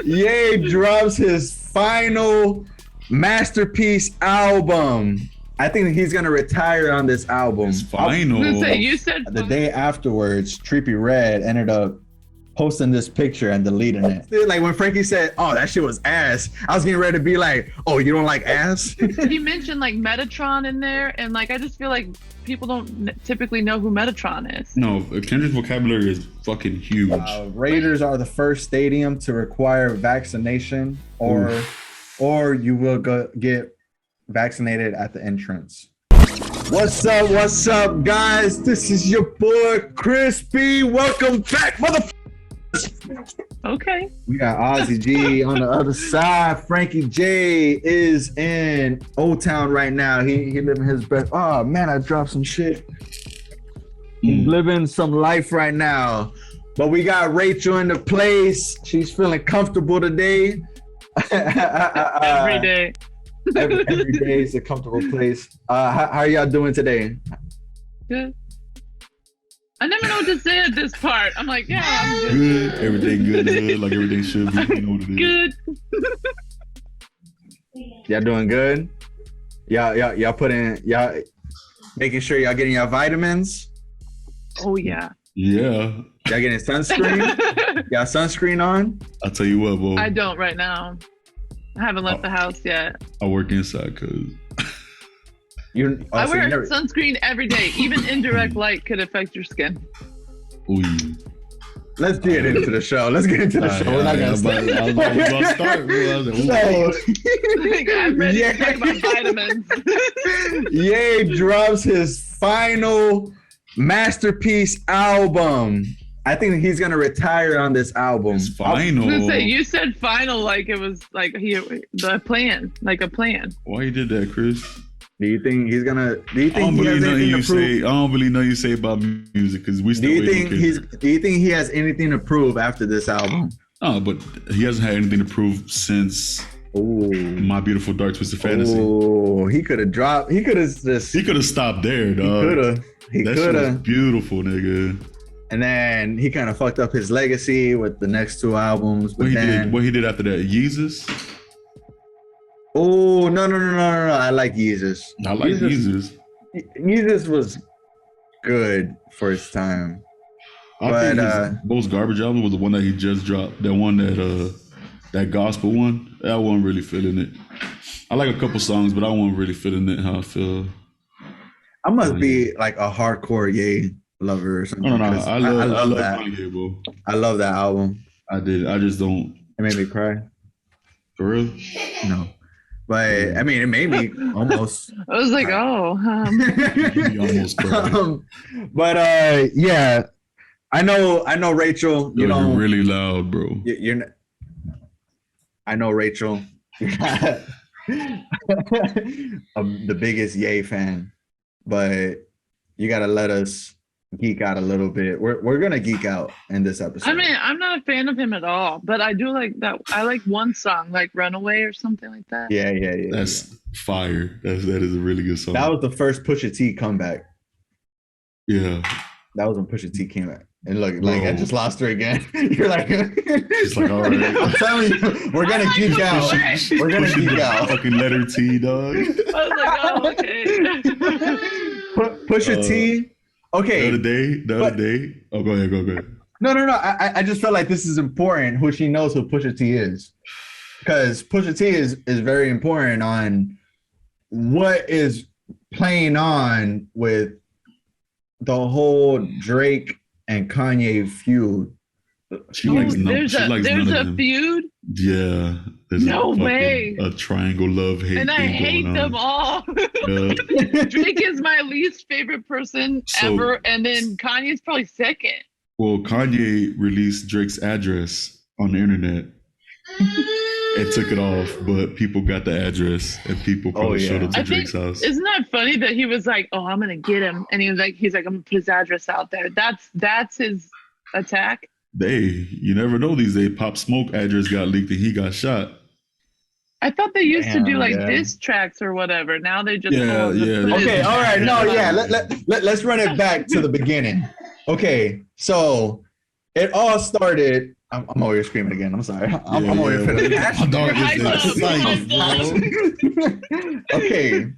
Ye drops his final masterpiece album. I think he's gonna retire on this album. It's final. You said The day afterwards, Trippie Red ended up posting this picture and deleting it. Like when Frankie said, "Oh, that shit was ass," I was getting ready to be like, "Oh, you don't like ass?" He mentioned like Metatron in there, and like I just feel like people don't typically know who Metatron is. No, Kendrick's vocabulary is fucking huge. Raiders are the first stadium to require vaccination, or you will get vaccinated at the entrance. What's up, guys? This is your boy Kryspy. Welcome back, motherfucker. Okay. We got Ozzy G on the other side. Frankie J is in Old Town right now. He living his best. Oh man, I dropped some shit. He's living some life right now. But we got Rachael in the place. She's feeling comfortable today. Every day. every day is a comfortable place. How are y'all doing today? Good. I never know what to say at this part. I'm like, yeah, I'm good. Good. Everything good. Like everything should be. You know what it is. Good. Y'all doing good? Y'all making sure y'all getting y'all vitamins? Oh yeah. Yeah. Y'all getting sunscreen? Y'all sunscreen on? I'll tell you what, bro. I don't right now. I haven't left the house yet. I work inside because I wear sunscreen every day. Even indirect light could affect your skin. Ooh. Let's get into the show. We're not gonna start. I was about to start. I'm ready to talk about vitamins. Ye drops his final masterpiece album. I think he's gonna retire on this album. It's final. You said final like it was like a plan. Why you did that, Chris? Do you think he's gonna? Do you I think don't he has believe nothing anything you to prove? say. I don't believe nothing you say about music because we still. Do you think he has anything to prove after this album? Oh, but he hasn't had anything to prove since My Beautiful Dark Twisted Fantasy. Oh, he could have dropped. He could have stopped there, dog. He that could shit was have. beautiful, nigga. And then he kind of fucked up his legacy with the next two albums. But What he did after that? Yeezus? Oh, no. I like Yeezus. I like Yeezus. Yeezus was good for his time. I think his most garbage album was the one that he just dropped. That one that gospel one. I wasn't really feeling it. I like a couple songs, but I wasn't really feeling it how I feel. I must be like a hardcore Ye lover or something. No. I love that. Kanye, bro. I love that album. I did. I just don't. It made me cry. For real? No. But I mean, it made me almost. I was like, You almost cried. But yeah, I know Rachael. You know, you're really loud, bro. I know Rachael. I'm the biggest Ye fan, but you gotta let us geek out a little bit. We're gonna geek out in this episode. I mean, I'm not a fan of him at all, but I do like that. I like one song, like "Runaway" or something like that. Yeah. That's fire. That is a really good song. That was the first Pusha T comeback. Yeah. That was when Pusha T came back. And look, like I just lost her again. You're like, it's like, all right. I'm telling you, we're gonna geek out. We're gonna geek out. Fucking letter T, dog. I was like, oh, okay. Pusha T. Okay. The other day. Oh, go ahead. No. I just felt like this is important. Who she knows who Pusha T is, because Pusha T is very important on what is playing on with the whole Drake and Kanye feud. There's a feud. Yeah. No way. A triangle love hate. And I hate them all. Drake is my least favorite person ever, and then Kanye's probably second. Well, Kanye released Drake's address on the internet. And took it off, but people got the address and people probably showed up to Drake's house. Isn't that funny that he was like, "Oh, I'm gonna get him," and he's like, "I'm gonna put his address out there." That's his attack. You never know these days. Pop Smoke address got leaked and he got shot. I thought they used to do like diss tracks or whatever. Now they just Okay, all right, let's run it back to the beginning. Okay, so it all started I'm over here screaming again. I'm sorry. I'm over here yeah, feeling my dog You're is hyped up. excited, bro. Okay.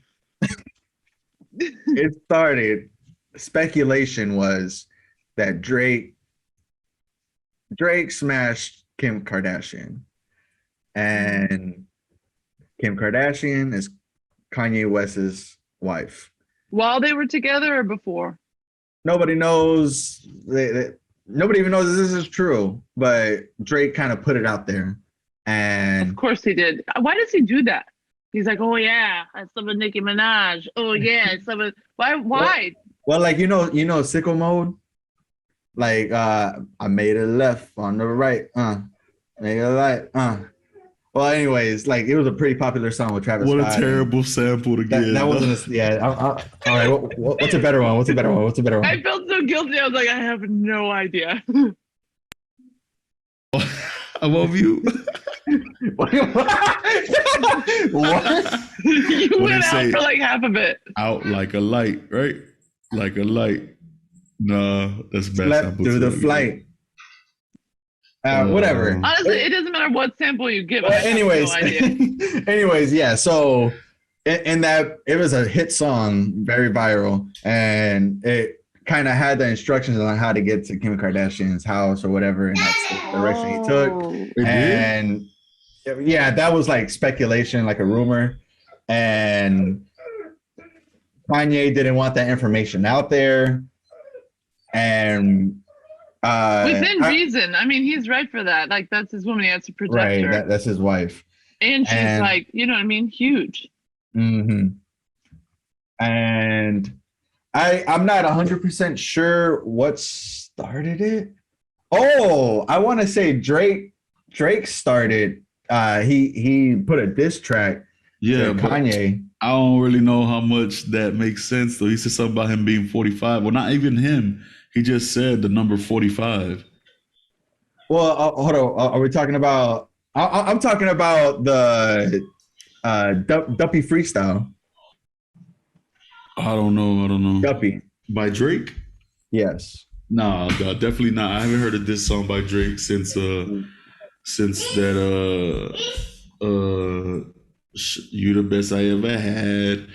It started. Speculation was that Drake smashed Kim Kardashian, and Kim Kardashian is Kanye West's wife. While they were together or before? Nobody knows. Nobody even knows this is true, but Drake kind of put it out there, and Of course he did. Why does he do that? He's like, oh yeah, I slept with Nicki Minaj. Oh yeah, I slept with. Why? well, like sicko mode. Like I made a left on the right, made a right, Well, anyways, like it was a pretty popular song with Travis What Scott. a terrible sample to get. That wasn't all right. What's a better one? What's a better one? I felt so guilty. I was like, I have no idea. I love you. What? You What went they out say? for like half of it. Out like a light, right? Like a light. Nah, that's bad. Slept sample through the too. flight. Whatever. Honestly, it doesn't matter what sample you give. I have Anyways, no idea. anyways, yeah. So in that, it was a hit song, very viral, and it kind of had the instructions on how to get to Kim Kardashian's house or whatever, and that's the direction he took. Oh. It did? And yeah, that was like speculation, like a rumor, and Kanye didn't want that information out there, and Within reason. I mean, he's right for that. Like, that's his woman. He has to protect right, her. that's his wife. And she's like, you know what I mean? Huge. Mm-hmm. And I'm not 100% sure what started it. Oh, I want to say Drake started. He put a diss track Yeah, to but Kanye. I don't really know how much that makes sense though. He said something about him being 45. Well, not even him. He just said the number 45. Well, hold on. Are we talking about? I'm talking about the Duppy freestyle. I don't know. Duppy. By Drake? Yes. Nah, definitely not. I haven't heard of this song by Drake since that you the best I ever had.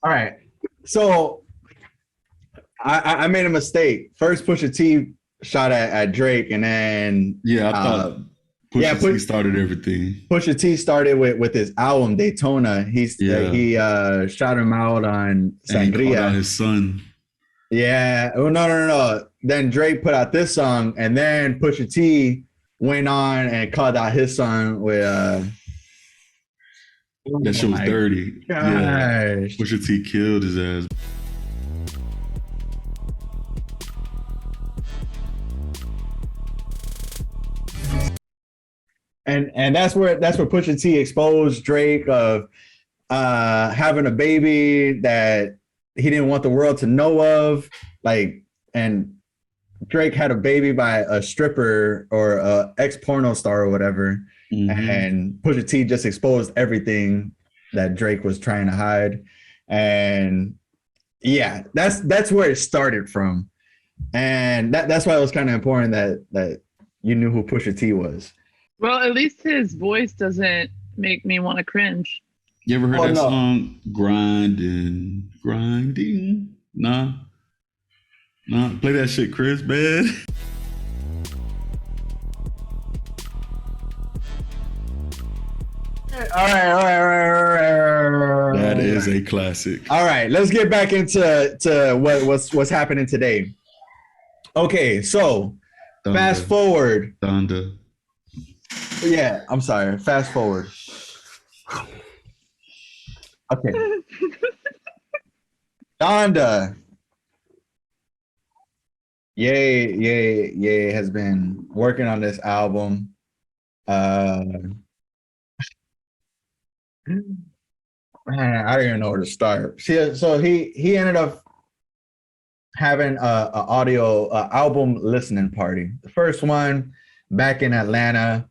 All right. So I made a mistake. First, Pusha T shot at Drake, and then Yeah, I thought Pusha T T started everything. Pusha T started with his album Daytona. He shot him out on And he called out Sangria. his son. Yeah. Oh no. Then Drake put out this song, and then Pusha T went on and called out his son with That shit was my dirty. Yeah. gosh. Pusha T killed his ass. And that's where Pusha T exposed Drake of having a baby that he didn't want the world to know of, like, and Drake had a baby by a stripper or a ex porno star or whatever, and Pusha T just exposed everything that Drake was trying to hide, and yeah, that's where it started from, and that's why it was kind of important that you knew who Pusha T was. Well, at least his voice doesn't make me want to cringe. You ever heard that no. song? Grinding. Nah. Play that shit, Chris, man. All right. That is a classic. All right, let's get back into what's happening today. Okay, so Donda. fast forward. Donda. Yeah, I'm sorry. Fast forward. Okay. Donda. Ye has been working on this album. Man, I don't even know where to start. So he ended up having a audio album listening party. The first one back in Atlanta.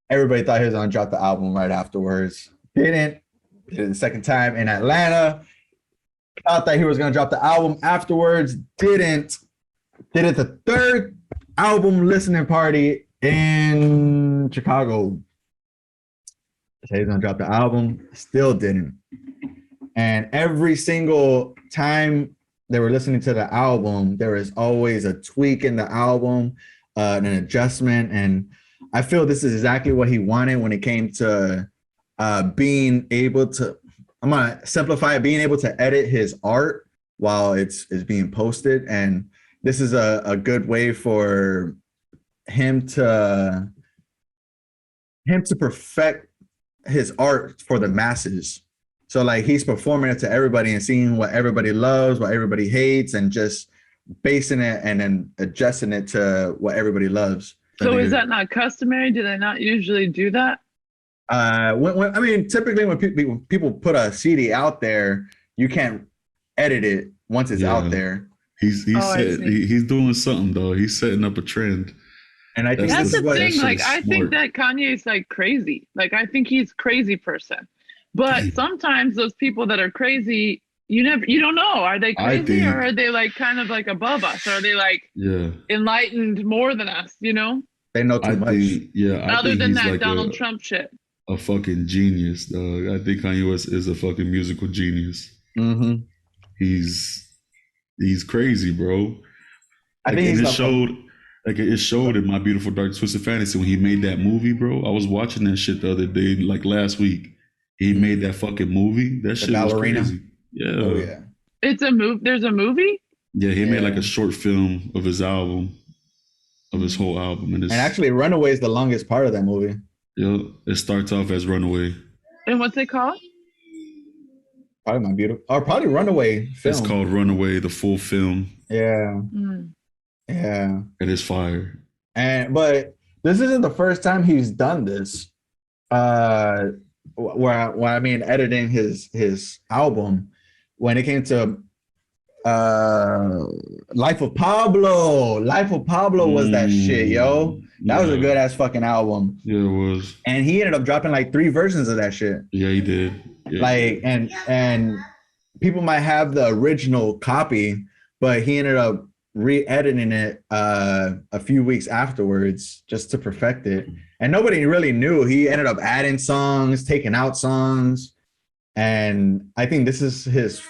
Everybody thought he was gonna drop the album right afterwards. Didn't. Did it the second time in Atlanta. Thought that he was gonna drop the album afterwards. Didn't. Did it the third album listening party in Chicago. Said he's gonna drop the album. Still didn't. And every single time they were listening to the album, there was always a tweak in the album, an adjustment. And I feel this is exactly what he wanted when it came to being able to, I'm gonna simplify it, being able to edit his art while it's being posted. And this is a good way for him to perfect his art for the masses. So like he's performing it to everybody and seeing what everybody loves, what everybody hates, and just basing it and then adjusting it to what everybody loves. So is that not customary? Do they not usually do that? Typically when people put a CD out there, you can't edit it once it's out there. He's doing something though. He's setting up a trend. And I think that's the thing. Like I think that Kanye's like crazy. Like I think he's a crazy person. But sometimes those people that are crazy, you don't know. Are they crazy or are they like kind of like above us? Or are they like enlightened more than us, you know? They know too much. Other than that like Donald Trump shit. A fucking genius, dog. I think Kanye West is a fucking musical genius. Mm-hmm. He's crazy, bro. I think it showed in My Beautiful Dark Twisted Fantasy when he made that movie, bro. I was watching that shit the other day, like last week. He made that fucking movie. That shit was crazy. Yeah. Oh, yeah. It's a movie. There's a movie? Yeah, he made like a short film of his album, of his whole album. And actually, Runaway is the longest part of that movie. Yeah, it starts off as Runaway. And what's it called? Probably My Beautiful, or probably Runaway film. It's called Runaway, the full film. Yeah. Yeah. It is fire. But this isn't the first time he's done this. Editing his album, when it came to Life of Pablo was that shit, yo. That was a good ass fucking album. Yeah, it was. And he ended up dropping like 3 versions of that shit. Yeah, he did. Yeah. Like, and people might have the original copy, but he ended up re-editing it a few weeks afterwards just to perfect it. And nobody really knew. He ended up adding songs, taking out songs. And I think this is his,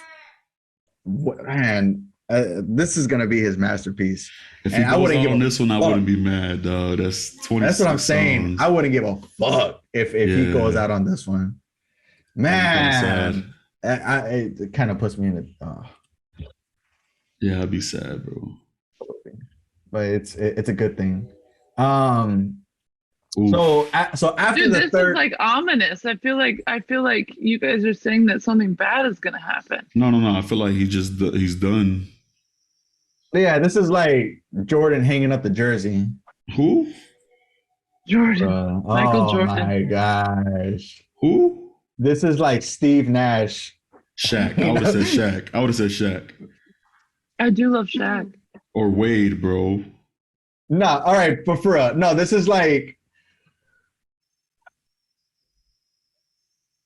this is going to be his masterpiece. If he goes out on this one, I wouldn't be mad, dog. That's 20. That's what I'm saying. Songs. I wouldn't give a fuck if he goes out on this one. Man, it kind of puts me in a... Yeah, I'd be sad, bro. But it's a good thing. So after this is like ominous. I feel like you guys are saying that something bad is gonna happen. No. I feel like he's done. Yeah, this is like Jordan hanging up the jersey. Who? Jordan. Michael Jordan. Oh my gosh. Who? This is like Steve Nash. Shaq. I would have said Shaq. I do love Shaq. Or Wade, bro. No, all right, but for real, no, this is like.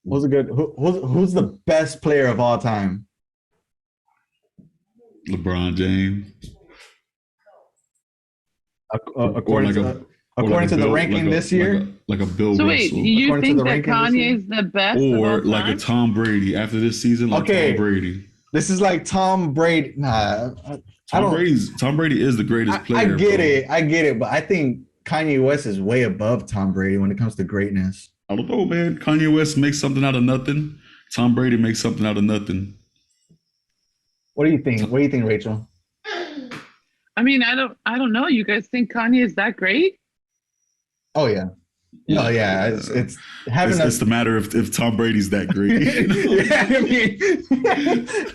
Who's the best player of all time? LeBron James. According to the ranking this year, like a Bill So Russell. wait, you think that Kanye's the best? Or like a Tom Brady after this season? Like Tom Brady. This is like Tom Brady. Tom Brady is the greatest player. I get it, but I think Kanye West is way above Tom Brady when it comes to greatness. I don't know, man. Kanye West makes something out of nothing. Tom Brady makes something out of nothing. What do you think? What do you think, Rachel? I mean, I don't know. You guys think Kanye is that great? Oh yeah. Oh yeah. It's having it's the matter if Tom Brady's that great.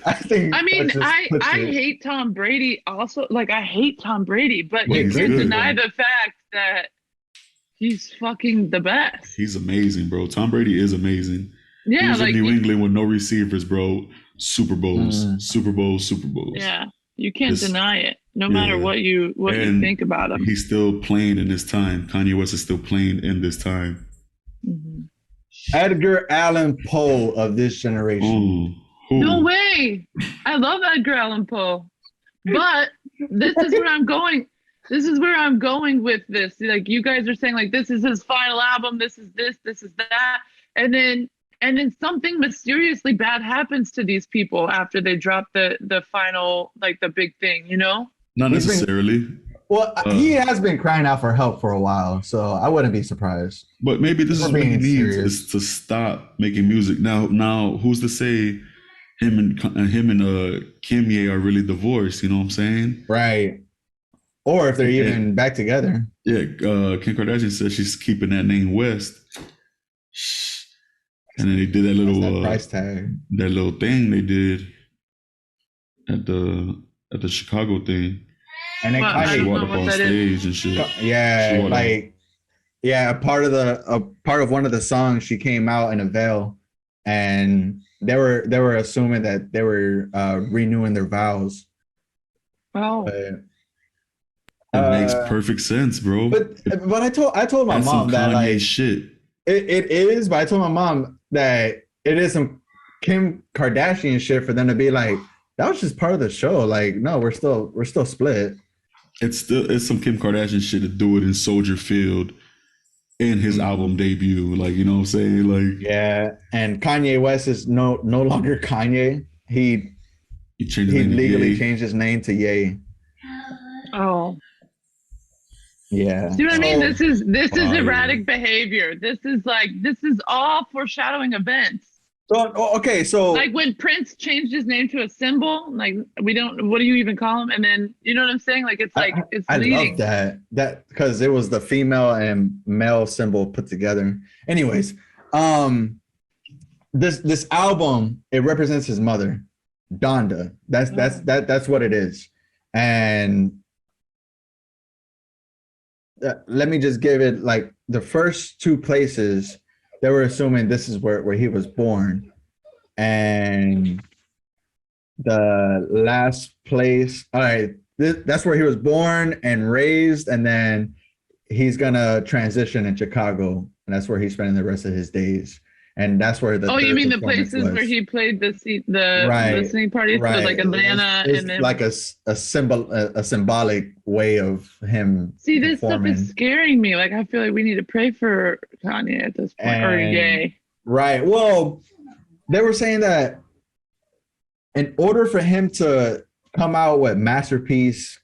I hate Tom Brady also. Like I hate Tom Brady, but you can't deny the fact that he's fucking the best. He's amazing, bro. Tom Brady is amazing. Yeah, he was in New England with no receivers, bro. Super Bowls. Yeah, you can't deny it. No matter what you think about him. He's still playing in this time. Kanye West is still playing in this time. Edgar Allan Poe of this generation. No way. I love Edgar Allan Poe. But this is where I'm going. This is where I'm going with this. Like you guys are saying, like this is his final album. This is this. This is that. And then something mysteriously bad happens to these people after they drop the final, like the big thing. You know? Not necessarily. He has been crying out for help for a while, so I wouldn't be surprised. But maybe this is what he needs is to stop making music. Now, who's to say him and Kanye are really divorced? You know what I'm saying? Right. Or if they're even back together. Yeah, Kim Kardashian says she's keeping that name West. And then they did that little price tag. That little thing they did at the Chicago thing. And then she walked up on stage and shit. Yeah, part of one of the songs, she came out in a veil, and they were assuming that they were renewing their vows. Oh. It makes perfect sense, bro. But I told my mom that like shit. It is, but I told my mom that it is some Kim Kardashian shit for them to be like, that was just part of the show. Like, no, we're still split. It's some Kim Kardashian shit to do it in Soldier Field in his album debut. Like, you know what I'm saying? Like, yeah. And Kanye West is no longer Kanye. He legally changed his name to Ye. Oh. Yeah. See what I mean? This is erratic behavior. This is all foreshadowing events. So like when Prince changed his name to a symbol, like what do you even call him? And then you know what I'm saying? Like it's leading. I love that because it was the female and male symbol put together. Anyways, this album, it represents his mother, Donda. That's what it is. And let me just give it like the first two places. They were assuming this is where he was born. And the last place, all right, that's where he was born and raised. And then he's going to transition in Chicago. And that's where he's spending the rest of his days. And that's where the you mean the places where he played the listening parties, so like Atlanta, it's and then like a symbolic way of him. See, this performing. stuff is scaring me. Like I feel like we need to pray for Kanye at this point, or Ye. Right. Well, they were saying that in order for him to come out with masterpiece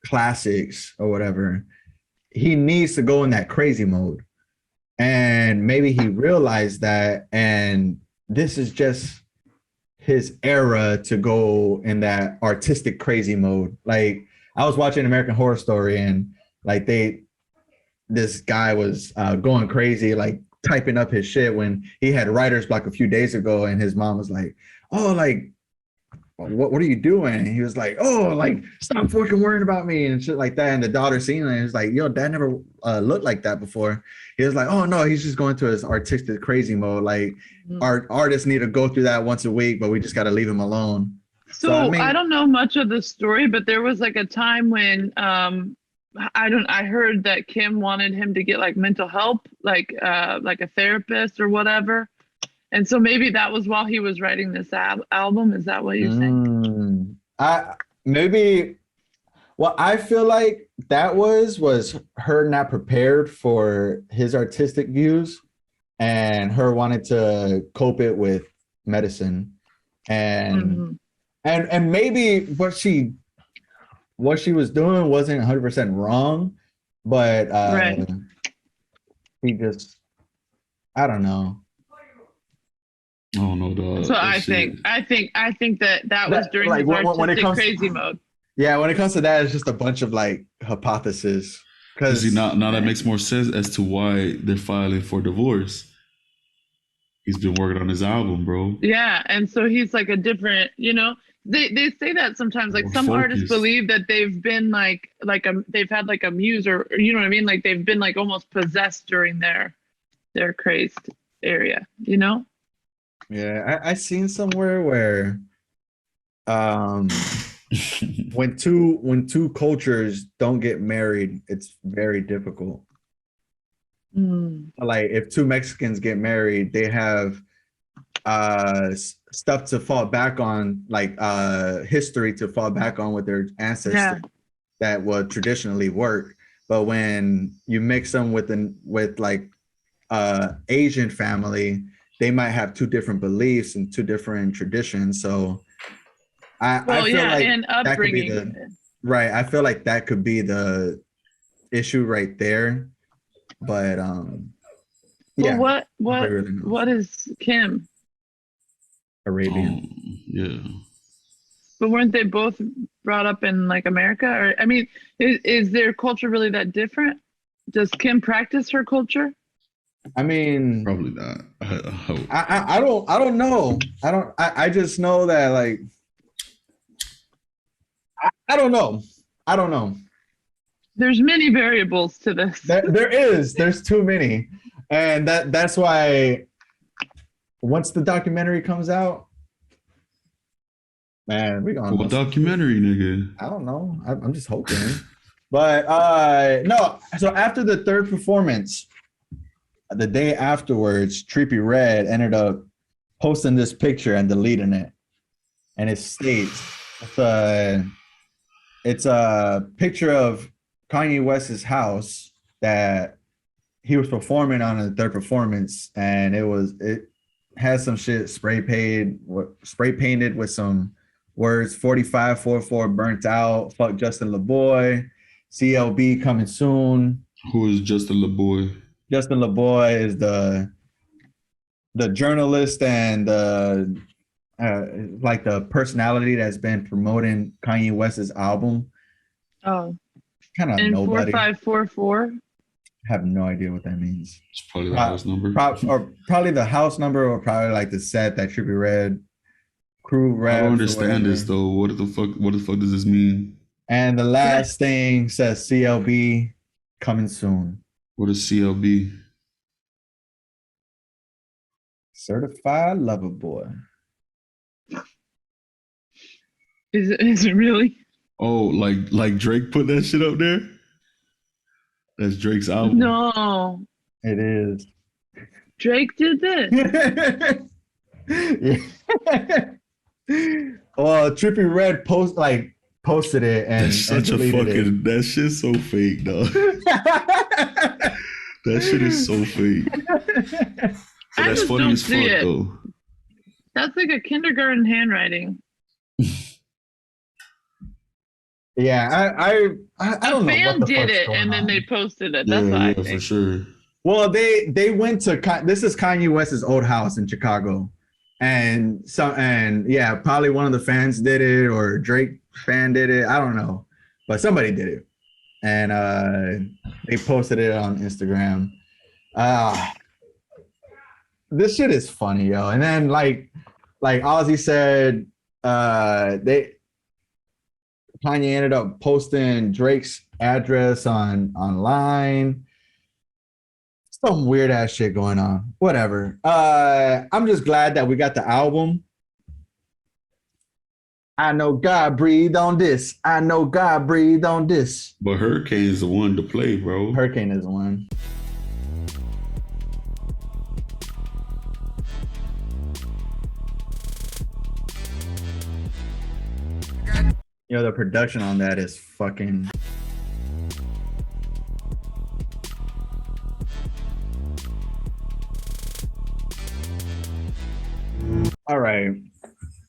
classics or whatever, he needs to go in that crazy mode. And maybe he realized that, and this is just his era to go in that artistic crazy mode. Like I was watching American Horror Story, and like this guy was going crazy, like typing up his shit when he had writer's block a few days ago, and his mom was like, "Oh, like what are you doing?" And he was like, "Oh, like stop fucking worrying about me," and shit like that. And the daughter seen it and was like, "Yo, dad never looked like that before." He was like, "Oh no, he's just going to his artistic crazy mode. Like our artists need to go through that once a week, but we just got to leave him alone." So I don't know much of the story, but there was like a time when I heard that Kim wanted him to get like mental help, like a therapist or whatever. And so maybe that was while he was writing this album. Is that what you're saying? What I feel like that was her not prepared for his artistic views, and her wanting to cope it with medicine, and maybe what she was doing wasn't 100% wrong, but he just, I don't know. Oh no, dog. So I think that was during his artistic crazy mode. Yeah, when it comes to that, it's just a bunch of like hypotheses. Because now that makes more sense as to why they're filing for divorce. He's been working on his album, bro. Yeah, and so he's like a different, they say that sometimes, like some artists believe that they've been they've had like a muse, or you know what I mean, like they've been like almost possessed during their crazed area, Yeah, I seen somewhere where when two cultures don't get married, it's very difficult. Like if two Mexicans get married, they have stuff to fall back on, like history to fall back on with their ancestors that would traditionally work. But when you mix them with like Asian family, they might have two different beliefs and two different traditions. So I feel like and that could be upbringing. right. I feel like that could be the issue right there. But well, what is Kim? Arabian. Yeah. But weren't they both brought up in like America? Or I mean, is their culture really that different? Does Kim practice her culture? I mean, probably not. I don't know. I just know that like I don't know. There's many variables to this. There's too many. And that's why once the documentary comes out, man, we're gonna what documentary, nigga? I don't know. I'm just hoping. But no, so after the third performance, the day afterwards, Trippie Redd ended up posting this picture and deleting it. And it states it's a picture of Kanye West's house that he was performing on the third performance, and it had some shit spray painted with some words 4544 burnt out, fuck Justin LaBoy, CLB coming soon. Who is Justin LaBoy? Justin LaBoy is the journalist and like the personality that's been promoting Kanye West's album. Oh, kind of nobody. 4544. Have no idea what that means. It's probably the house number. Probably the house number, or probably like the set that Trippie Redd crew reps. I don't understand this though. What the fuck does this mean? And the last thing says CLB coming soon. What is CLB? Certified Lover Boy. Is it really? Oh, like Drake put that shit up there? That's Drake's album. No. It is. Drake did this. Well, Trippie Redd posted it and that's such a fucking that shit's so fake, dog. That shit is so fake. But that's funny as fuck though. That's like a kindergarten handwriting. Yeah, I don't know. Fan did it, and then they posted it. That's what I think. For sure. Well, they went to this is Kanye West's old house in Chicago, and yeah, probably one of the fans did it, or Drake fan did it. I don't know, but somebody did it, and they posted it on Instagram. This shit is funny, yo. And then like Ozzy said, Kanye ended up posting Drake's address online. Some weird ass shit going on. Whatever. I'm just glad that we got the album. I know God breathed on this. I know God breathed on this. But Hurricane is the one to play, bro. Hurricane is the one. You know, the production on that is fucking... All right.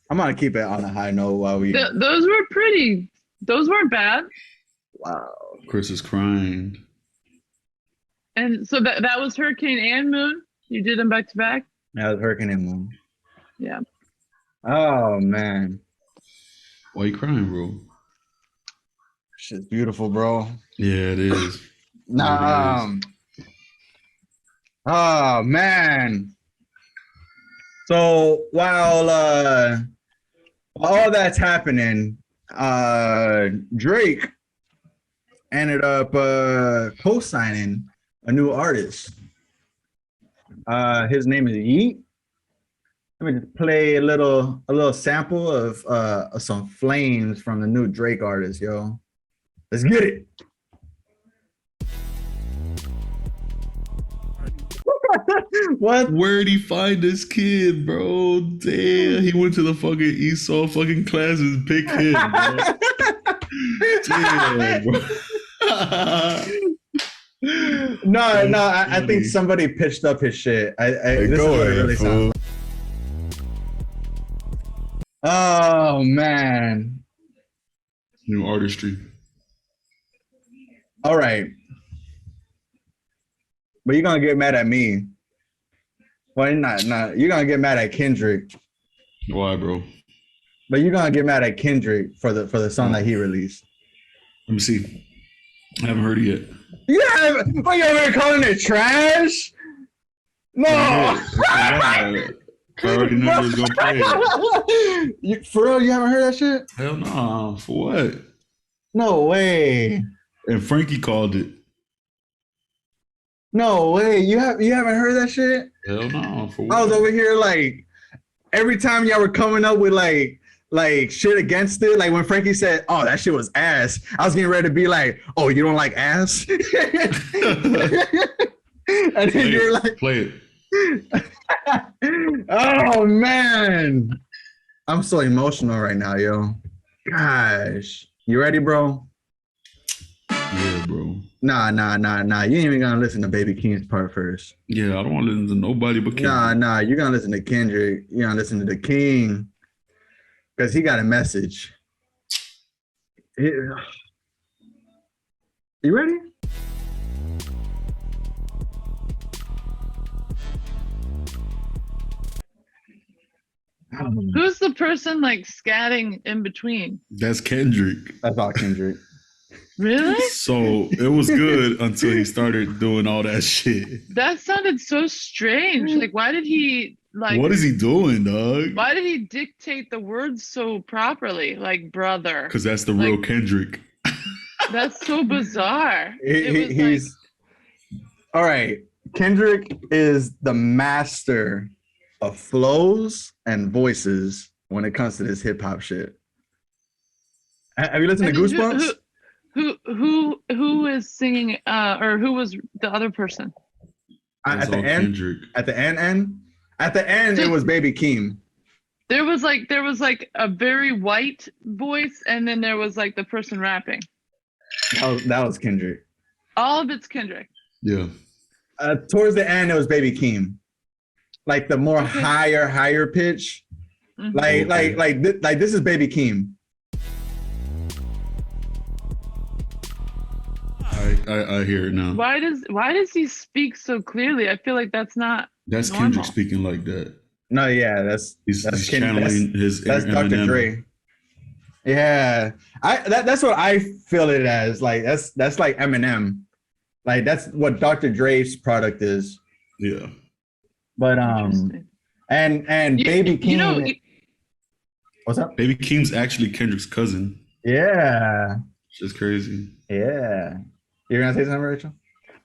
I'm going to keep it on a high note while we... Those were pretty. Those weren't bad. Wow. Chris is crying. And so that was Hurricane and Moon? You did them back to back? That was Hurricane and Moon. Yeah. Oh, man. Why you crying, bro? Shit's beautiful, bro. Yeah, it is. Oh, man. So while all that's happening, Drake ended up co-signing a new artist. His name is Yeet. Let me just play a little sample of some flames from the new Drake artist, yo. Let's get it. What? Where'd he find this kid, bro? Damn, he went to the fucking Esau fucking class and picked him, bro. Damn, bro. No, I think somebody pitched up his shit. This is what it really sounds like. Oh man. New artistry. All right. But you're gonna get mad at me. Well, you're not. You're gonna get mad at Kendrick. Why, bro? But you're gonna get mad at Kendrick for the song that he released. Let me see. I haven't heard it yet. Yeah, but you ever calling it trash? No. I already know he was gonna play it. For real, you haven't heard that shit? Hell no. For what? No way. And Frankie called it. No way. You haven't heard that shit? Hell no. For what? I was over here like every time y'all were coming up with like shit against it, like when Frankie said, "Oh, that shit was ass," I was getting ready to be like, "Oh, you don't like ass?" And then you're like, "Play it." Oh man, I'm so emotional right now, yo. Gosh, you ready, bro? Yeah, bro. Nah. You ain't even gonna listen to Baby King's part first. Yeah, I don't want to listen to nobody but Kendrick. Nah. You're gonna listen to Kendrick. You're gonna listen to the King. Because he got a message. You ready? Who's the person like scatting in between? That's Kendrick. That's all Kendrick. Really? So it was good until he started doing all that shit. That sounded so strange. Like, why did he like? What is he doing, dog? Why did he dictate the words so properly, like brother? Because that's the real Kendrick. That's so bizarre. He's all right. Kendrick is the master of flows and voices when it comes to this hip hop shit. Have you listened to Goosebumps? Who is singing? Or who was the other person? At the end. Kendrick. At the end. At the end, so, it was Baby Keem. There was like a very white voice, and then there was like the person rapping. That was Kendrick. All of it's Kendrick. Yeah. Towards the end, it was Baby Keem. Like the more higher pitch. Mm-hmm. Like this is Baby Keem. I hear it now. Why does he speak so clearly? I feel like that's not. That's normal. Kendrick speaking like that. No, yeah, that's channeling his. That's Dr. Dre. Yeah, that's what I feel it as. Like that's like Eminem. Like that's what Dr. Dre's product is. Yeah. But and Baby Keem. What's up? Baby Keem's actually Kendrick's cousin. Yeah. It's crazy. Yeah. You're gonna say something, Rachel?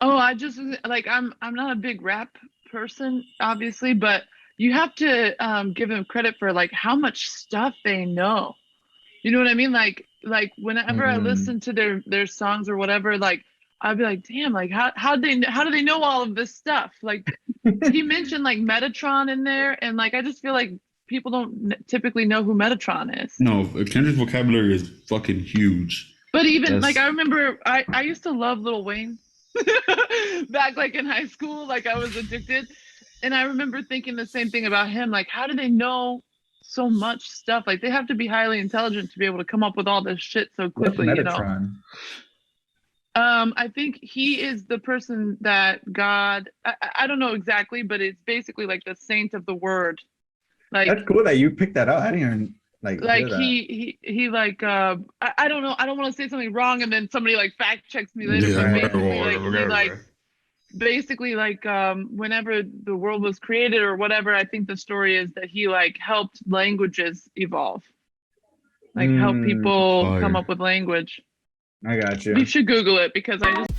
Oh, I just like I'm not a big rap person, obviously, but you have to give them credit for like how much stuff they know. You know what I mean? Like whenever I listen to their songs or whatever, like I'd be like, damn, like how do they know all of this stuff? Like he mentioned like Metatron in there, and like I just feel like people don't typically know who Metatron is. No, Kendrick's vocabulary is fucking huge. But even like I remember I used to love Lil Wayne back like in high school, like I was addicted. And I remember thinking the same thing about him. Like, how do they know so much stuff? Like they have to be highly intelligent to be able to come up with all this shit so quickly, you know? I think he is the person that God, I don't know exactly, but it's basically like the saint of the word. Like that's cool that you picked that up. I didn't even like he like I don't know, I don't want to say something wrong and then somebody like fact checks me later. Yeah, basically like whenever the world was created or whatever, I think the story is that he like helped languages evolve, like help people come up with language. I got you. You should Google it because I just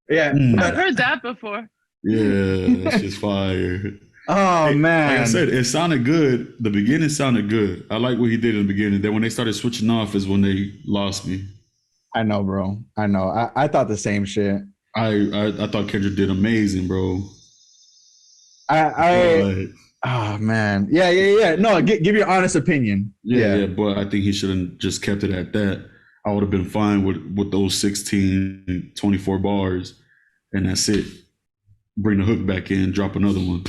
I've heard that before. Yeah, that's just fire. Oh man! Like I said, it sounded good. The beginning sounded good. I like what he did in the beginning. Then when they started switching off is when they lost me. I know, bro. I know. I thought the same shit. I thought Kendrick did amazing, bro. Oh man, yeah. No, give your honest opinion. Yeah, but I think he should have just kept it at that. I would have been fine with those 16, 24 bars, and that's it. Bring the hook back in, drop another one.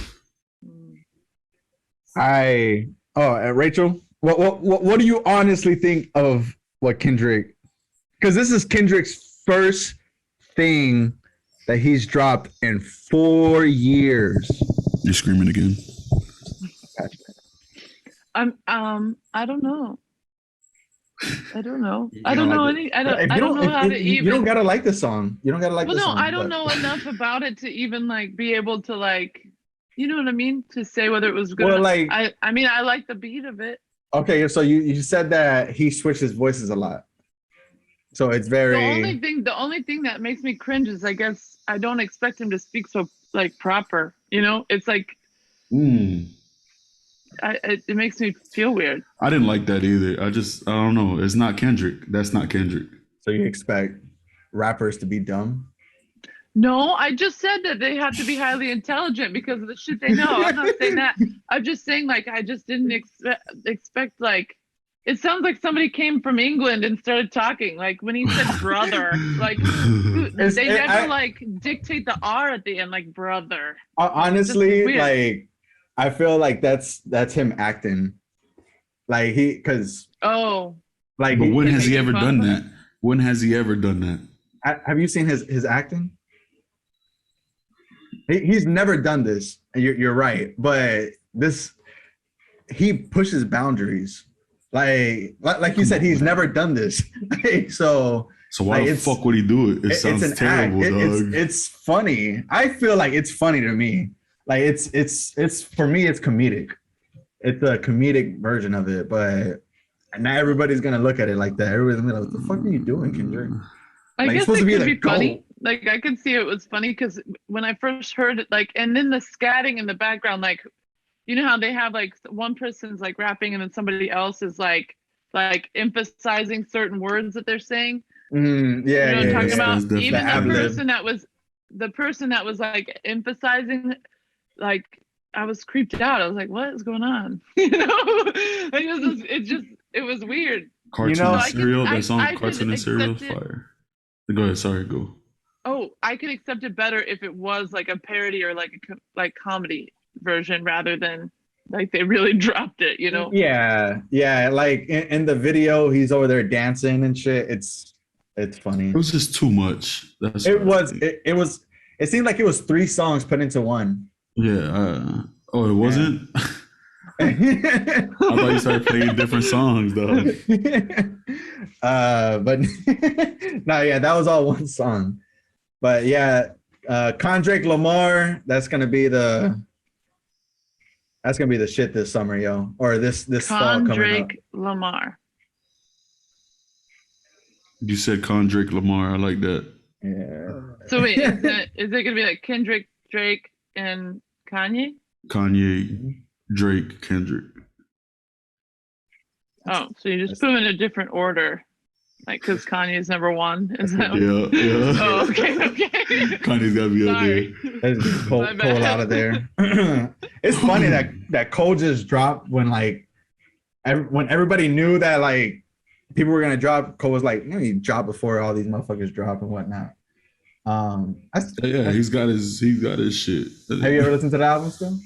Rachel, what do you honestly think of what Kendrick? Because this is Kendrick's first thing that he's dropped in 4 years. You're screaming again. I don't know. I don't know. I don't know any. I don't know how to even. You don't gotta like the song. You don't gotta like the song. Well, no, I don't know enough about it to even like be able to like, you know what I mean, to say whether it was good. Well, like I mean, I like the beat of it. Okay, so you said that he switches voices a lot, so it's very. The only thing that makes me cringe is I guess I don't expect him to speak so like proper. You know, it's like. It makes me feel weird. I didn't like that either. I don't know. It's not Kendrick. That's not Kendrick. So you expect rappers to be dumb? No, I just said that they have to be highly intelligent because of the shit they know. I'm not saying that. I'm just saying like I just didn't expect like it sounds like somebody came from England and started talking. Like when he said brother, like they never like dictate the R at the end, like brother. Honestly, like. I feel like that's him acting, like because like. But when has he ever done that? When has he ever done that? Have you seen his acting? He's never done this. You're right, but he pushes boundaries. Like you said, he's never done this. So why the fuck would he do it? It sounds terrible, dog. It's funny. I feel like it's funny to me. Like it's for me, it's comedic. It's a comedic version of it, but not everybody's gonna look at it like that. Everybody's gonna be like, "What the fuck are you doing, Kendrick?" I guess it could be funny. Like I could see it was funny because when I first heard it, like, and then the scatting in the background, like, you know how they have like one person's like rapping and then somebody else is like emphasizing certain words that they're saying. Yeah, you know what I'm talking about? Even the person that was like emphasizing. Like I was creeped out. I was like, "What is going on?" You know, like it was weird. Cartoon and cereal. That song, cartoon and cereal, fire. Go ahead. Sorry, go. Oh, I could accept it better if it was like a parody or like a comedy version rather than like they really dropped it. You know? Yeah. Like in the video, he's over there dancing and shit. It's funny. It was just too much. It seemed like it was 3 songs put into one. Yeah. It wasn't? I thought you started playing different songs, though. But no, yeah, that was all one song. But yeah, Kendrick Lamar, that's gonna be the shit this summer, yo, or this fall coming up. Kendrick Lamar. You said Kendrick Lamar. I like that. Yeah. So wait, is it gonna be like Kendrick, Drake, and Kanye? Kanye, Drake, Kendrick. Oh, so you just put them in a different order, like because Kanye's number 1. Is that? Yeah. Oh, okay. Kanye's gotta be up there. Let's just pull out of there. It's funny that Cole just dropped when when everybody knew that like people were gonna drop. Cole was like, you drop before all these motherfuckers drop and whatnot. He's got his shit. Have you ever listened to the album still?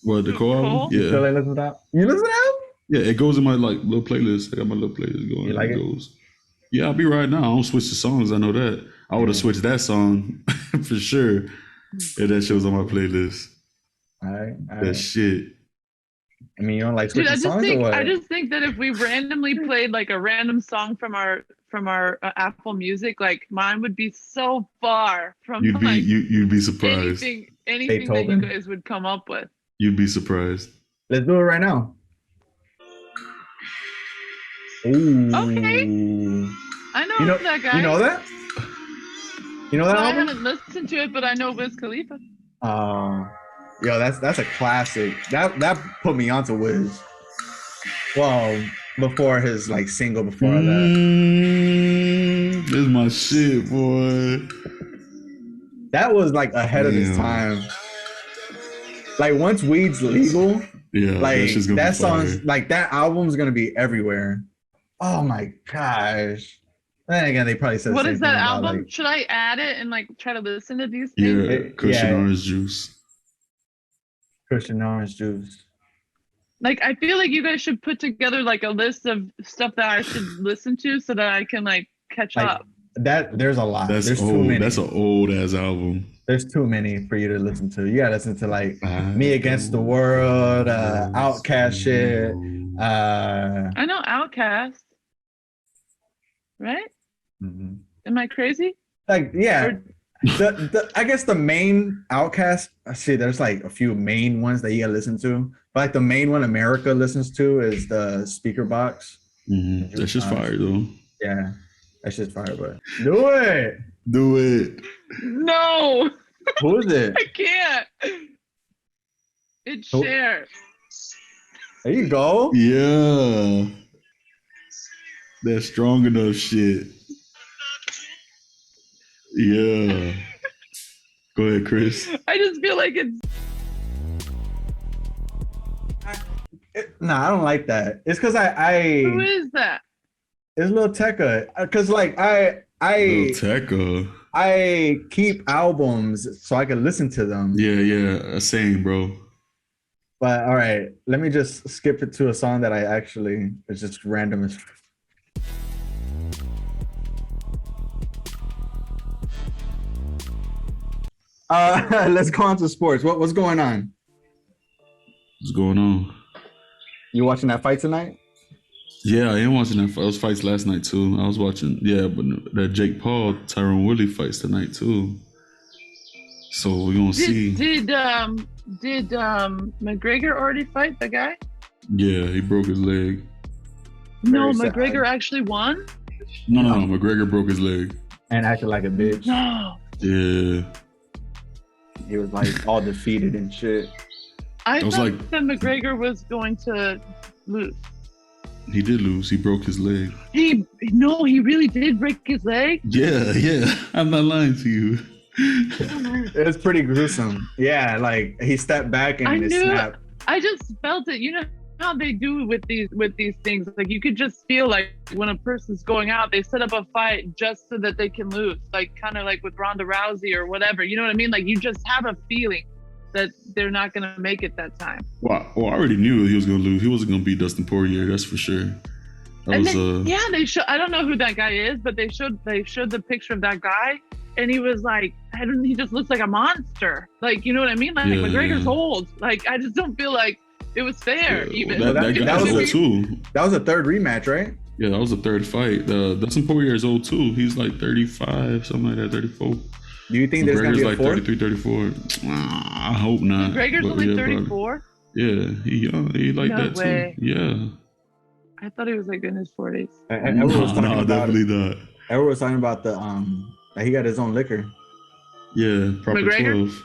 What, the Cole album? Yeah. Still listen to that? You listen to the album? Yeah, it goes in my like little playlist. I got my little playlist going. You like it? Goes. Yeah, I'll be right now. I don't switch the songs. I know that. I would have switched that song for sure. If that shit was on my playlist. All right. That shit. I mean, you don't like switching songs or what? I just think that if we randomly played like a random song from our Apple Music, like mine would be so far from you'd be surprised. Anything that you guys would come up with. You'd be surprised. Let's do it right now. Ooh. Okay. I know that guy. You know that? You know that I album? haven't listened to it, but I know Wiz Khalifa. Yo, that's a classic. That put me onto Wiz. Well, before his like single before that. This is my shit, boy. That was like ahead of its time. Like once weed's legal, like that song's like that album's gonna be everywhere. Oh my gosh. Then again, they probably said what the same is that thing about, album? like, should I add it and like try to listen to these things? Yeah, Cushion Orange Juice. Cushion Orange Juice. Like I feel like you guys should put together like a list of stuff that I should listen to so that I can like catch up. That there's a lot. There's too old. many. That's an old ass album. There's too many for you to listen to. You gotta listen to like Me Against the World, Outkast shit. I know Outkast. Right? Mm-hmm. Am I crazy? Like, yeah. I guess the main Outkast, see, there's like a few main ones that you gotta listen to. But like the main one America listens to is the Speaker Box. Mm-hmm. That's just fire though. Yeah. That's just fire, but do it. Do it. No. Who is it? I can't. It's Cher. There you go. Yeah. That strong enough shit. Yeah. Go ahead, Chris. I just feel like it's. Nah, I don't like that. It's because I. Who is that? It's Lil Tecca. Because like Lil Tecca. I keep albums so I can listen to them. Yeah, same, bro. But all right, let me just skip it to a song that I actually it's just random as. Let's go on to sports. What's going on? What's going on? You watching that fight tonight? Yeah, I am watching those fights last night too. I was watching, but that Jake Paul, Tyron Woodley fights tonight too. So we're gonna see. Did McGregor already fight the guy? Yeah, he broke his leg. No, McGregor actually won? No, McGregor broke his leg. And acted like a bitch. No. Yeah. He was like all defeated and shit. I thought that McGregor was going to lose. He did lose. He broke his leg. He really did break his leg? Yeah. I'm not lying to you. It was pretty gruesome. Yeah, like he stepped back and it snapped. I just felt it. You know how they do with these things. Like you could just feel like when a person's going out, they set up a fight just so that they can lose. Like kind of like with Ronda Rousey or whatever. You know what I mean? Like you just have a feeling that they're not going to make it that time. Well, I already knew he was going to lose. He wasn't going to beat Dustin Poirier, that's for sure. They showed. I don't know who that guy is, but they showed the picture of that guy, and he was like, he just looks like a monster. Like, you know what I mean? Like McGregor's old. Like, I just don't feel like it was fair. Even that guy was old too. That was a third rematch, right? Yeah, that was the third fight. Dustin Poirier is old too. He's like 35, something like that, 34. Do you think there's going to be a fourth? 33, 34. I hope not. McGregor's only 34? Yeah, he young. He like that way. too. Yeah. I thought he was like in his 40s. No, definitely not. Everyone was talking about that he got his own liquor. Yeah, proper McGregor? 12.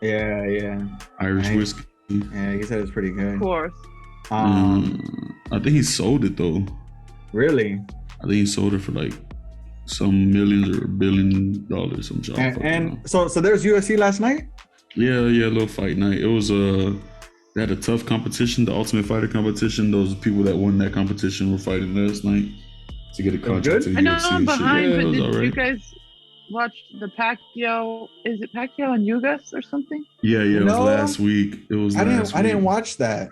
Yeah. Irish whiskey. Yeah, he said it was pretty good. Of course. I think he sold it though. Really? I think he sold it for like some millions or $1 billion, some shit. And so there's UFC last night? Yeah, a little fight night. It was they had a tough competition, the Ultimate Fighter competition. Those people that won that competition were fighting last night to get a contract to the UFC. I know I'm behind, but did you guys watch the Pacquiao? Is it Pacquiao and Ugas or something? Yeah, it was last week. I didn't watch that.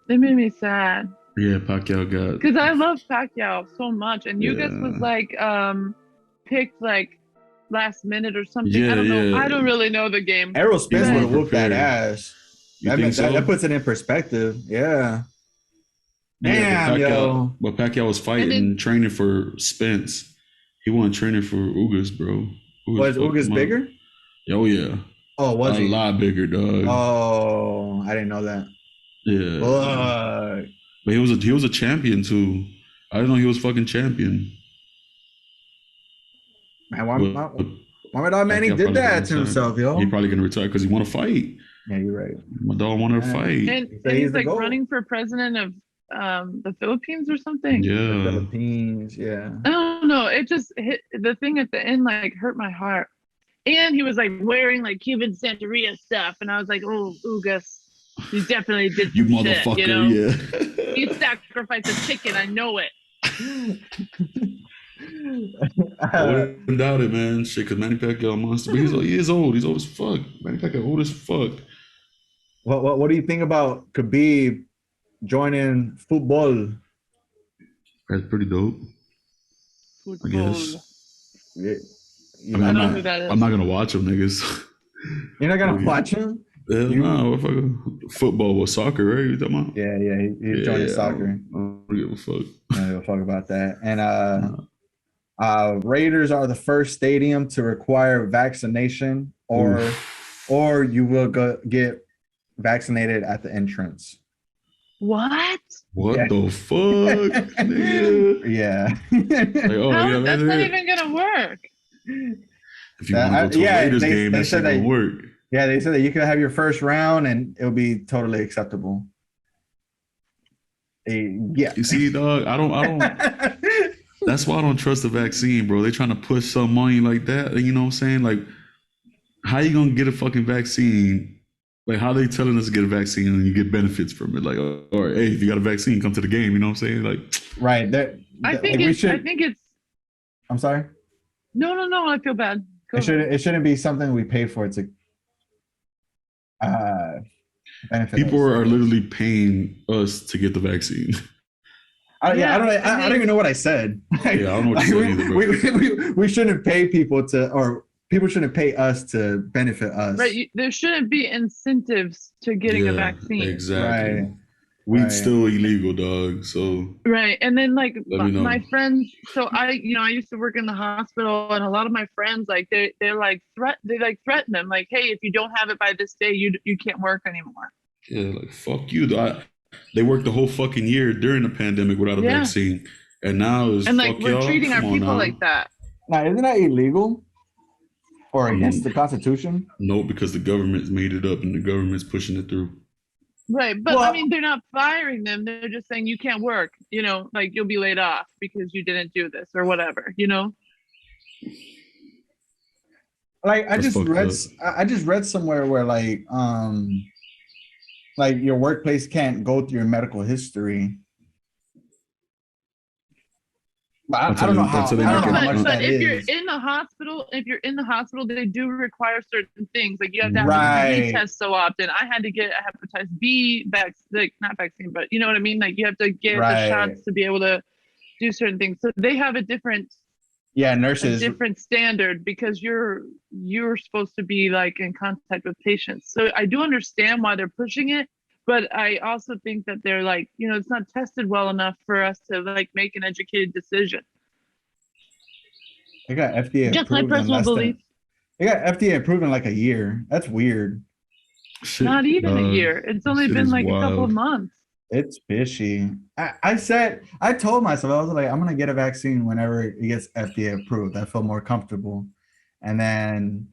They made me sad. Yeah, Pacquiao got. Because I love Pacquiao so much, and Ugas was like picked like last minute or something. Yeah, I don't know. I don't really know the game. Errol Spence would have whooped that ass. That puts it in perspective. Yeah. Damn, yo. But Pacquiao was fighting, training for Spence. He wasn't training for Ugas, bro. Was Ugas bigger? Oh yeah. Oh, was he? A lot bigger, dog. Oh, I didn't know that. Yeah. But he was a champion too. I didn't know he was fucking champion. Man, why my dog Manny did that to himself, yo? He probably gonna retire because he want to fight. Yeah, you're right. My dog wanted to fight. And he's like running for president of the Philippines or something. Yeah. The Philippines, yeah. I don't no. It just hit the thing at the end, like hurt my heart. And he was like wearing like Cuban Santeria stuff, and I was like, oh, Gus, you definitely did You some motherfucker, shit, you know? yeah. You sacrificed a chicken, I know it. I wouldn't doubt it, man. Shit, because Manny Pacquiao monster, but he is old. He's old as fuck. Manny Pacquiao old as fuck. What do you think about Khabib joining football? That's pretty dope. Football. I guess. Yeah. I mean, I'm not gonna watch him, niggas. You're not gonna watch him? Hell no, football or soccer, right? You talking about? Yeah, he's joining soccer. I don't give a fuck. I don't give a fuck about that. And Raiders are the first stadium to require vaccination, or you will get vaccinated at the entrance. What? What the fuck? Yeah. That's not even gonna work. If you want to go to a Raiders game, that shit won't work. Yeah, they said that you could have your first round and it'll be totally acceptable. Yeah. You see, dog, I don't. That's why I don't trust the vaccine, bro. They trying to push some money like that. You know what I'm saying? Like, how you gonna get a fucking vaccine? Like, how they telling us to get a vaccine and you get benefits from it? Like, all right, hey, if you got a vaccine, come to the game. You know what I'm saying? Like, right. I think it's. I'm sorry. No. I feel bad. It shouldn't be something we pay for to benefit. People are literally paying us to get the vaccine. I don't even know what I said. Yeah, I don't know what you said either. We shouldn't pay people to, or people shouldn't pay us to benefit us. Right. There shouldn't be incentives to getting a vaccine. Exactly. Right. Weed's still illegal, dog. So right, and then like my friends. So I used to work in the hospital, and a lot of my friends like they threaten them like, hey, if you don't have it by this day, you can't work anymore. Yeah, like fuck you. They worked the whole fucking year during the pandemic without a vaccine, and now it's and like we're treating our people like that. Now, isn't that illegal or against the Constitution? No, because the government's made it up and the government's pushing it through. Right, but I mean, they're not firing them. They're just saying you can't work. You know, like you'll be laid off because you didn't do this or whatever. You know. Like I just read somewhere where like your workplace can't go through your medical history. But I don't know how. But if you're in the hospital, they do require certain things. Like you have to have a B test so often. I had to get a hepatitis B not vaccine, but you know what I mean. Like you have to get the shots to be able to do certain things. So they have a different. Yeah, nurses. A different standard because you're supposed to be like in contact with patients. So I do understand why they're pushing it. But I also think that they're like, it's not tested well enough for us to like make an educated decision. They got FDA just my personal belief. They got FDA approved in like a year. That's weird. Shit, not even a year. It's only been like wild. A couple of months. It's fishy. I told myself, I was like, I'm gonna get a vaccine whenever it gets FDA approved. I feel more comfortable. And then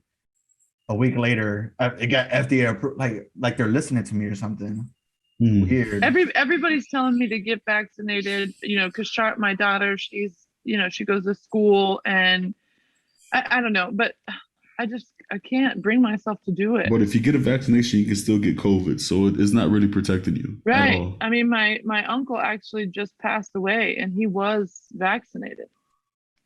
a week later, it got FDA approved. Like they're listening to me or something. Weird. Everybody's telling me to get vaccinated. Because my daughter, she's she goes to school, and I don't know, but I can't bring myself to do it. But if you get a vaccination, you can still get COVID, so it's not really protecting you. Right. I mean, my uncle actually just passed away, and he was vaccinated.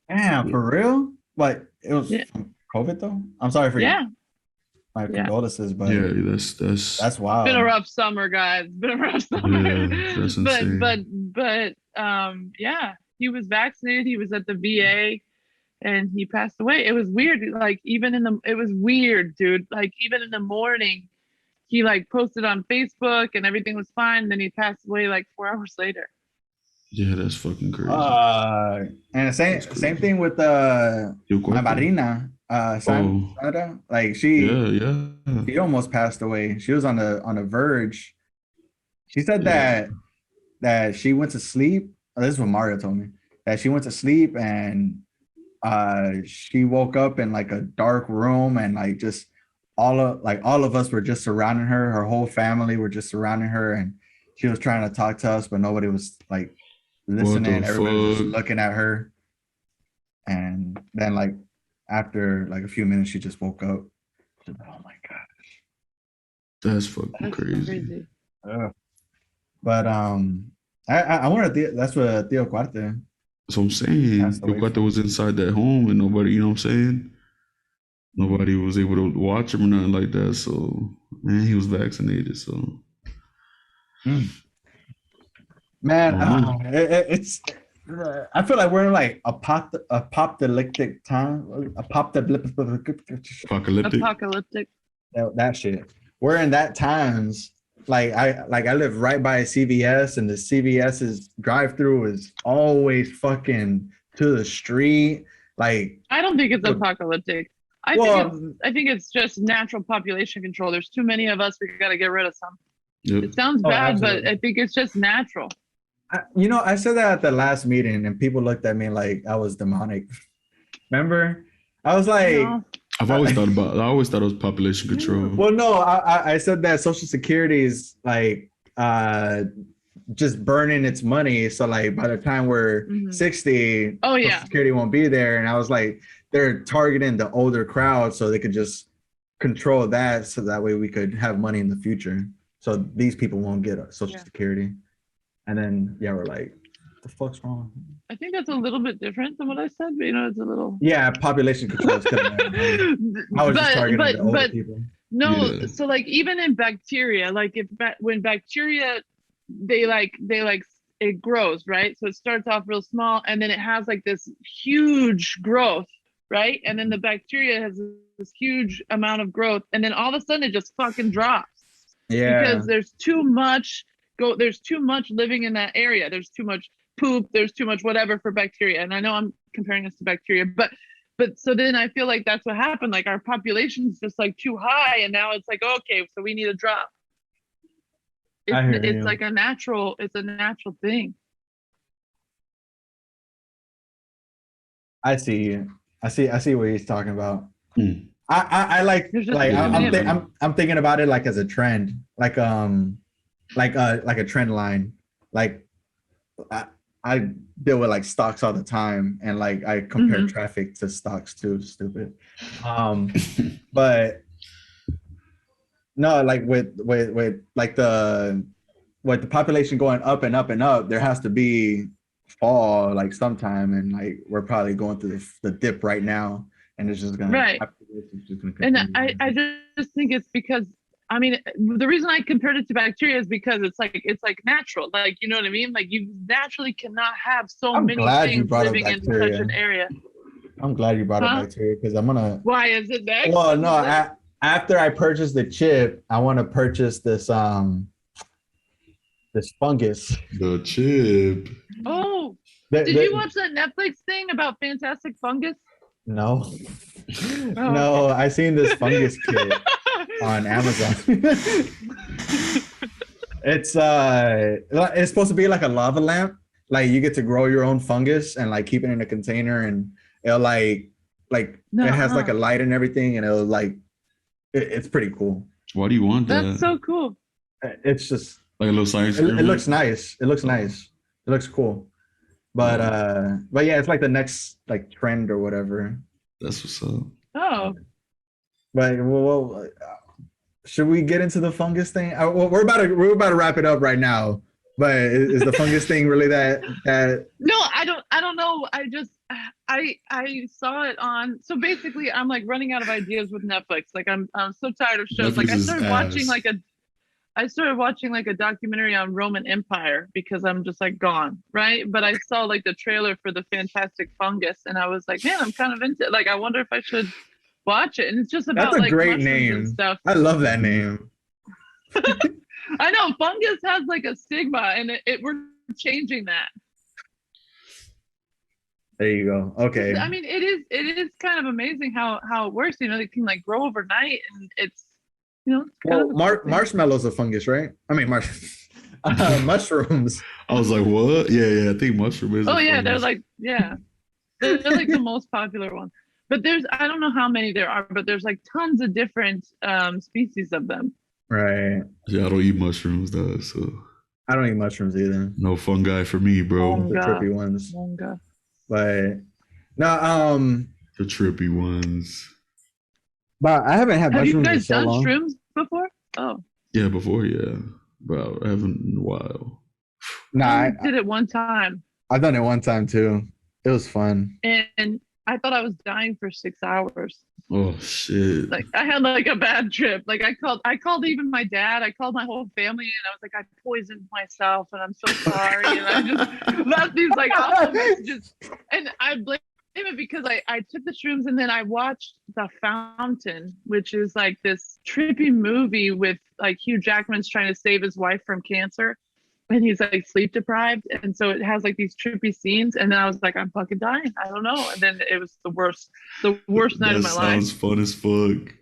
Damn, for real? Like it was from COVID though? I'm sorry for you. My condolences, but that's wild. It's been a rough summer, guys. It's been a rough summer. Yeah, that's insane. but he was vaccinated. He was at the VA, and he passed away. It was weird. Like it was weird, dude. Like even in the morning, he like posted on Facebook, and everything was fine. Then he passed away like 4 hours later. Yeah, that's fucking crazy. And the same thing with my madrina. Sandra, like she almost passed away. She was on the verge. She said that she went to sleep. This is what Mario told me. That she went to sleep and she woke up in like a dark room, and like just all of us were just surrounding her. Her whole family were just surrounding her, and she was trying to talk to us, but nobody was like listening. Everybody was just looking at her. And then like after like a few minutes, she just woke up. She's like, oh my god, That's fucking crazy. But I wanted to. That's what Theo Cuarte. So I'm saying, Theo Cuarte was inside that home, and nobody, you know what I'm saying? Nobody was able to watch him or nothing like that. So, man, he was vaccinated. So, man, it's. I feel like we're in like apocalyptic time. Apocalyptic. That shit. We're in that times. Like I live right by a CVS, and the CVS's drive-through is always fucking to the street. Like I don't think it's apocalyptic. I think it's just natural population control. There's too many of us. We got to get rid of some. Yep. It sounds bad, but I think it's just natural. I said that at the last meeting, and people looked at me like I was demonic. Remember? I was like, no. I always thought it was population control. Well, no, I said that Social Security is like just burning its money. So like by the time we're 60, Social Security won't be there. And I was like, they're targeting the older crowd so they could just control that, so that way we could have money in the future. So these people won't get Social Security. And then we're like, what the fuck's wrong? I think that's a little bit different than what I said, but it's a little population control. I was just targeting the older people. No, so like even in bacteria, like when bacteria they it grows, right? So it starts off real small and then it has like this huge growth, right? And then the bacteria has this huge amount of growth, and then all of a sudden it just fucking drops. Yeah. Because there's too much living in that area. There's too much poop, there's too much whatever for bacteria. And I know I'm comparing us to bacteria, but so then I feel like that's what happened. Like our population's just like too high, and now it's like, okay, so we need a drop. It's like a natural thing. I see what he's talking about. I like I'm thinking about it like as a trend, like a trend line. Like I deal with like stocks all the time, and like I compare traffic to stocks too. Stupid. But no, like with like the population going up and up and up, there has to be fall like sometime, and like we're probably going through the dip right now, and it's just gonna and I just think it's because the reason I compared it to bacteria is because it's like natural, like, you know what I mean? Like you naturally cannot have many things living in such an area. I'm glad you brought up bacteria, because I'm gonna. Why is it next? Well, no, after I purchase the chip, I want to purchase this fungus. The chip. Oh, did you watch that Netflix thing about fantastic fungus? No. No, I seen this fungus kit on Amazon. It's supposed to be like a lava lamp. Like you get to grow your own fungus and like keep it in a container, and it'll it has like a light and everything, and it'll it's pretty cool. Why do you want that? That's so cool. It's just like a little science. It looks nice. It looks nice. It looks cool. But yeah, it's like the next like trend or whatever. That's what's up. Oh. But well, should we get into the fungus thing? We're about to wrap it up right now. But is the fungus thing really that? No, I don't know. I saw it on. So basically, I'm like running out of ideas with Netflix. Like I'm so tired of shows. Netflix, like I started watching like a documentary on Roman Empire because I'm just like gone, right? But I saw like the trailer for the Fantastic Fungus, and I was like, man, I'm kind of into it. Like, I wonder if I should watch it. And it's just about that's a great name and stuff. I love that name. I know fungus has like a stigma, and we're changing that. There you go. Okay. I mean, it is kind of amazing how it works. You know, it can like grow overnight, and it's. Well, marshmallows are fungus, right? I mean, mushrooms. I was like, what? Yeah. I think mushroom is. Oh yeah, they're like they're like the most popular one. But I don't know how many there are, but there's like tons of different species of them. Right. Yeah, I don't eat mushrooms though, so. I don't eat mushrooms either. No fungi for me, bro. The trippy ones. Fungi. But No, The trippy ones. but I haven't had Have you mushrooms in guys so done long. shrooms before? Oh, Yeah, before, yeah. But I haven't in a while. Nah, I did it one time, I've done it one time too. It was fun. and I thought I was dying for 6 hours. Oh shit. Like I had like a bad trip. Like I called even my dad. I called my whole family, and I was like, I poisoned myself, and I'm so sorry. And I just left these like awful messages, and I blame it because I took the shrooms, and then I watched The Fountain, which is like this trippy movie with like Hugh Jackman's trying to save his wife from cancer, and he's like sleep deprived, and so it has like these trippy scenes, and then I was like, I'm fucking dying, I don't know, and then it was the worst night That of my life. sounds fun as fuck.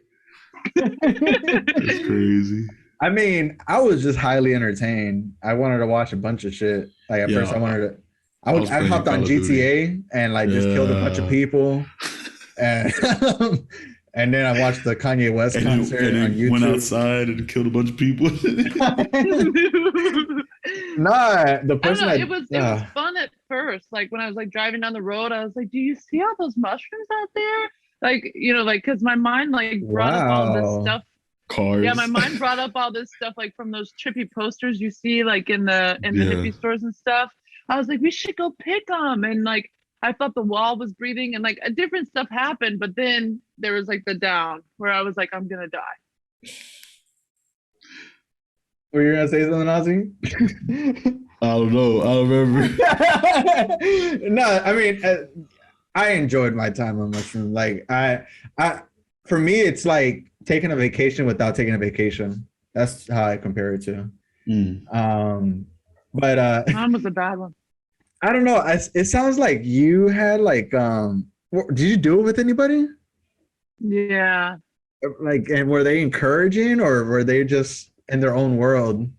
That's crazy. I mean, I was just highly entertained. I wanted to watch a bunch of shit. Like at first, I wanted to. I playing hopped on Call of Duty. GTA and like just killed a bunch of people, and and then I watched the Kanye West concert and on YouTube. Went outside and killed a bunch of people. Nah, the person it was fun at first. Like when I was like driving down the road, I was like, "Do you see all those mushrooms out there?" Like like because my mind like brought up all this stuff. Cars. Yeah, my mind brought up all this stuff like from those trippy posters you see like in the hippie stores and stuff. I was like, we should go pick them, and like I thought the wall was breathing, and like a different stuff happened. But then there was like the down where I was like, I'm gonna die. Were you gonna say something, Ozzy? I don't know. I don't remember. No, I mean, I enjoyed my time on mushroom. Like for me, it's like taking a vacation without taking a vacation. That's how I compare it to. But mine was a bad one. I don't know. It sounds like you had like did you do it with anybody? Yeah. Like, and were they encouraging or were they just in their own world?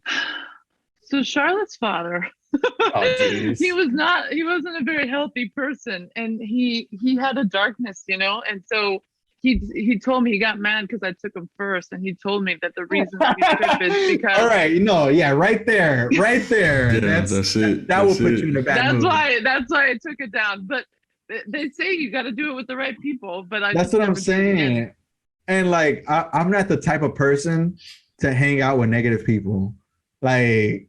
So Charlotte's father, he wasn't a very healthy person, and he had a darkness, and so he told me he got mad because I took him first, and he told me that the reason that you trip is because all right, right there. Yeah, that's it. That will put you in a bad mood. That's why I took it down. But they say you got to do it with the right people. But that's what I'm saying. And like I'm not the type of person to hang out with negative people. Like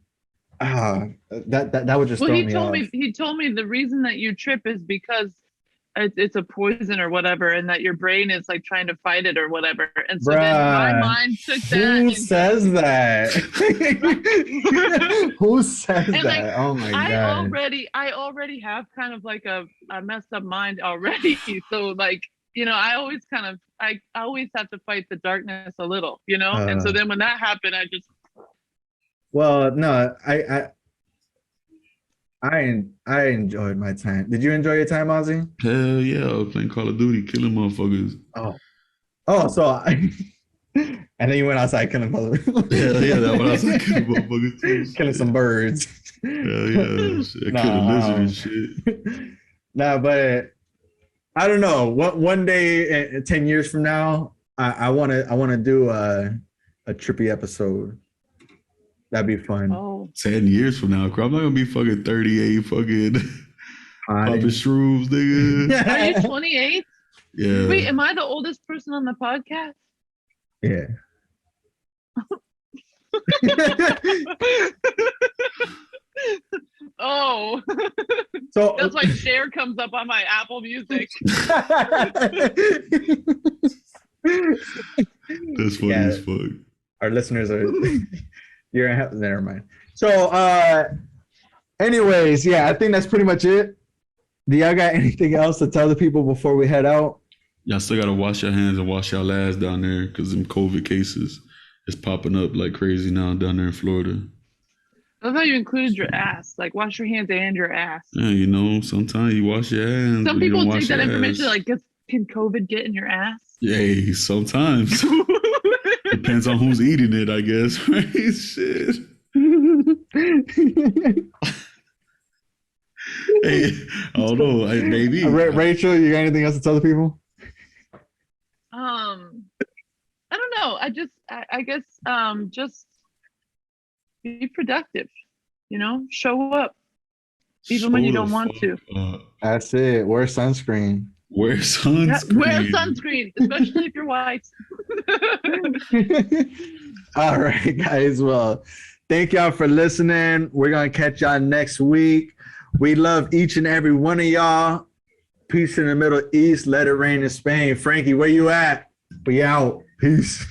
that would just throw me off. He told me the reason that you trip is because it's a poison or whatever, and that your brain is like trying to fight it or whatever. And so then my mind took that. Who says that? Who says that? Like, oh my god! I already have kind of like a messed up mind already. So like I always I always have to fight the darkness a little, and so then when that happened, I just. Well, no, I enjoyed my time. Did you enjoy your time, Ozzy? Hell yeah, I was playing Call of Duty, killing motherfuckers. So and then you went outside killing motherfuckers. Yeah, that went outside killing motherfuckers too. Killing some birds. Hell yeah, shit. I killed a lizard and shit. Nah, but I don't know. One day, 10 years from now, I want to do a trippy episode. That'd be fun. 10 years from now, I'm not gonna be fucking 38, fucking popping shrooms, nigga. Are you 28? Yeah. Wait, am I the oldest person on the podcast? Yeah. Oh, so that's why Cher comes up on my Apple Music. That's funny as fuck. Our listeners are. You're gonna have never mind. So, anyways, I think that's pretty much it. Do y'all got anything else to tell the people before we head out? Y'all still gotta wash your hands and wash your ass down there because them COVID cases is popping up like crazy now down there in Florida. I thought you included your ass. Like wash your hands and your ass. Yeah, sometimes you wash your hands. Some people take that information like, can COVID get in your ass? Yeah, sometimes. Depends on who's eating it, I guess. Right? Shit. Hey, I don't know. Maybe. Rachel, you got anything else to tell the people? I don't know. I guess just be productive. Show up. even when you don't want to. That's it. Wear sunscreen. Wear sunscreen. Yeah, wear sunscreen, especially if you're white. All right, guys. Well, thank y'all for listening. We're going to catch y'all next week. We love each and every one of y'all. Peace in the Middle East. Let it rain in Spain. Frankie, where you at? We out. Peace.